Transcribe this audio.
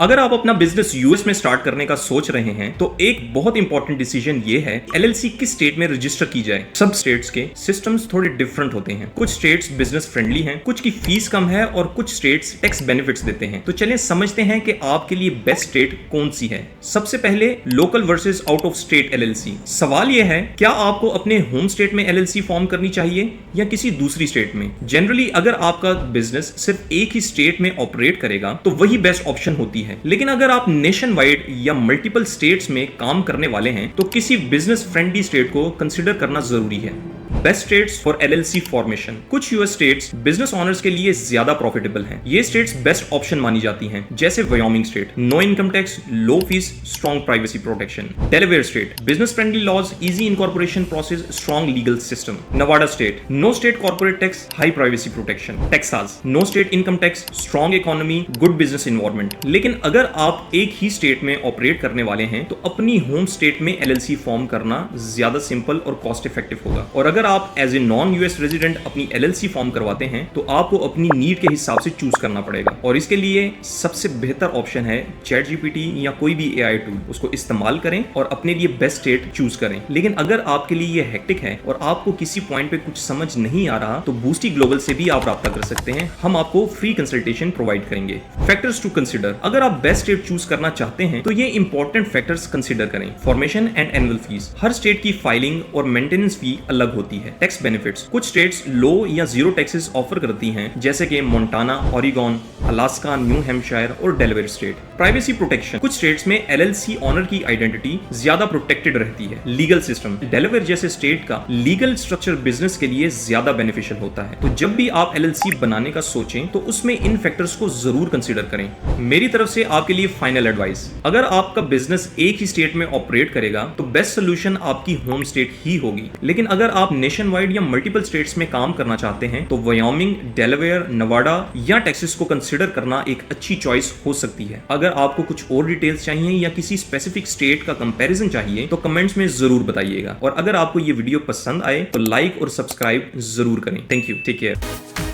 अगर आप अपना बिजनेस यूएस में स्टार्ट करने का सोच रहे हैं तो एक बहुत इंपॉर्टेंट डिसीजन ये है एलएलसी किस स्टेट में रजिस्टर की जाए। सब स्टेट्स के सिस्टम्स थोड़े डिफरेंट होते हैं। कुछ स्टेट्स बिजनेस फ्रेंडली हैं, कुछ की फीस कम है और कुछ स्टेट्स टैक्स बेनिफिट्स देते हैं। तो चलिए समझते हैं कि आपके लिए बेस्ट स्टेट कौन सी है। सबसे पहले local versus out of state LLC. सवाल यह है, क्या आपको अपने होम स्टेट में एलएलसी फॉर्म करनी चाहिए या किसी दूसरी स्टेट में। जनरली अगर आपका बिजनेस सिर्फ एक ही स्टेट में ऑपरेट करेगा तो वही बेस्ट ऑप्शन होती है। लेकिन अगर आप नेशन वाइड या मल्टीपल स्टेट्स में काम करने वाले हैं तो किसी बिजनेस फ्रेंडली स्टेट को कंसिडर करना जरूरी है। Best states for LLC formation. कुछ यूएस स्टेट्स बिजनेस ओनर्स के लिए ज्यादा प्रॉफिटेबल हैं। ये स्टेट्स बेस्ट ऑप्शन मानी जाती हैं, जैसे Wyoming state, no income tax, low fees, strong privacy protection. Delaware state, business friendly laws, easy incorporation process, strong legal system. Nevada state, no state corporate tax, high privacy protection. Texas, no state income tax, strong economy, good business environment. लेकिन अगर आप एक ही state में operate करने वाले हैं तो अपनी होम स्टेट में एलएलसी फॉर्म करना ज्यादा सिंपल और कॉस्ट इफेक्टिव होगा। और अगर आप as a non US resident अपनी एलएलसी फॉर्म करवाते हैं तो आपको अपनी नीड के हिसाब से चूज करना पड़ेगा। और इसके लिए सबसे बेहतर ऑप्शन है चैट जीपीटी या कोई भी एआई टूल। उसको इस्तेमाल करें और अपने लिए बेस्ट स्टेट चूज करें। लेकिन अगर आपके लिए ये हेक्टिक है और आपको किसी पॉइंट पे कुछ समझ नहीं आ रहा तो बूस्टी ग्लोबल से भी आप राब्ता कर सकते हैं। हम आपको फ्री कंसल्टेशन प्रोवाइड करेंगे। Factors to consider. अगर आप बेस्ट स्टेट चूज करना चाहते हैं तो ये इंपॉर्टेंट फैक्टर्स कंसिडर करें। Formation and annual fees. Her state की फाइलिंग और मेंटेनेंस फी अलग होती है। Tax benefits. कुछ स्टेट्स लो या जीरो टैक्सेस ऑफर करती हैं, जैसे कि मोंटाना, ओरिगॉन, अलास्का, न्यू हैम्पशायर और डेलावेयर स्टेट। Privacy protection. कुछ स्टेट्स में एलएलसी ओनर की आइडेंटिटी ज्यादा प्रोटेक्टेड रहती है। Legal system. डेलावेयर जैसे स्टेट का लीगल स्ट्रक्चर बिजनेस के लिए ज्यादा बेनिफिशियल होता है। तो जब भी आप एलएलसी बनाने का सोचें तो उसमें इन फैक्टर्स को जरूर कंसीडर करें। मेरी तरफ से आपके लिए फाइनल एडवाइस, अगर आपका बिजनेस एक ही स्टेट में ऑपरेट करेगा तो बेस्ट सोल्यूशन आपकी होम स्टेट ही होगी। लेकिन अगर आप नेशन वाइड या मल्टीपल स्टेट्स में काम करना चाहते हैं तो वायोमिंग, डेलावेयर, नवाडा या टेक्सास को कंसीडर करना एक अच्छी चॉइस हो सकती है। अगर आपको कुछ और डिटेल्स चाहिए या किसी स्पेसिफिक स्टेट का कंपैरिजन चाहिए तो कमेंट्स में जरूर बताइएगा। और अगर आपको ये वीडियो पसंद आए तो लाइक और सब्सक्राइब जरूर करें। Thank you, take care.